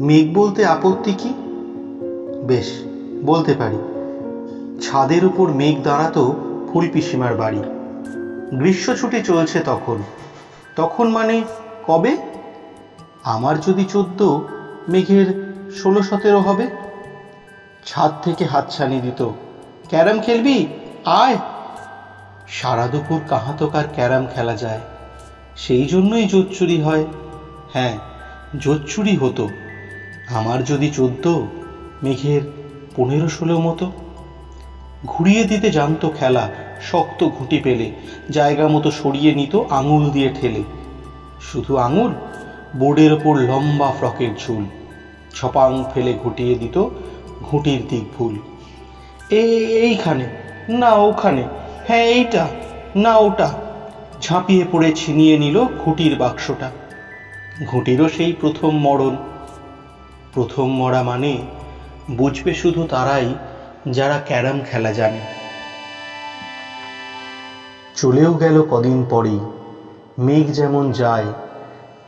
মেঘ বলতে আপত্তি কি? বেশ, বলতে পারি। ছাদের উপর মেঘ দাঁড়াতো ফুল পিসিমার বাড়ি। গ্রীষ্ম ছুটি চলছে তখন। তখন মানে কবে? আমার যদি 14, মেঘের 16-17 হবে। ছাদ থেকে হাতছানি দিত, ক্যারাম খেলবি, আয়। সারা দুপুর কাহাতকার ক্যারাম খেলা যায়, সেই জন্যই জোচ্চুরি হয়। হ্যাঁ, জোচ্চুরি হতো। আমার যদি 14, মেঘের 15-16 মতো। ঘুরিয়ে দিতে জানতো খেলা, শক্ত ঘুঁটি পেলে জায়গা মতো সরিয়ে নিত আঙুল দিয়ে ঠেলে। শুধু আঙুল, বোর্ডের ওপর লম্বা ফ্রকের ঝুল, ছপাং ফেলে ঘুটিয়ে দিত ঘুঁটির দিক ভুল। এইখানে না ওখানে, হ্যাঁ এইটা না ওটা, ঝাঁপিয়ে পড়ে ছিনিয়ে নিল ঘুঁটির বাক্সটা। ঘুঁটিরও সেই প্রথম মরণ। প্রথম মরা মানে বুঝবে শুধু তারাই যারা ক্যারাম খেলা জানে। চলেও গেল কদিন পরেই। মেঘ যেমন যায়,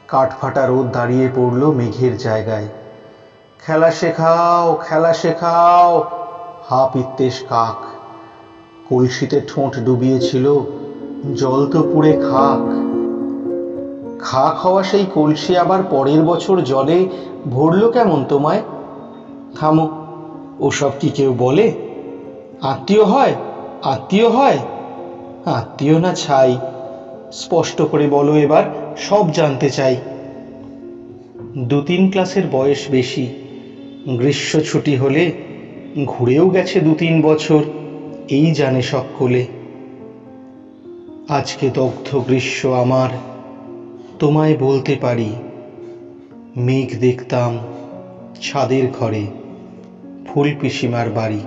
কাঠফাটা রোদ দাঁড়িয়ে পড়ল মেঘের জায়গায়। খেলা শেখাও, খেলা শেখাও, হা পিত্তেশ কাক। কলসিতে ঠোঁট ডুবিয়েছিল, জল তো পুড়ে খাক। খাক হওয়া সেই কলসি আবার পরের বছর জলে ভরল কেমন তোমায়? থামো, ওসব কি কেউ বলে? আত্মীয় হয়, আত্মীয় হয়, আত্মীয় না ছাই? স্পষ্ট করে বলো এবার, সব জানতে চাই। 2-3 ক্লাসের বয়স বেশি। গ্রীষ্ম ছুটি হলে ঘুরেও গেছে 2-3 বছর, এই জানে সকলে। আজকে দগ্ধ গ্রীষ্ম আমার, তোমায় বলতে পারি। মেঘ দেখতাম ছাদের ঘরে ফুল পিসিমার বাড়ি।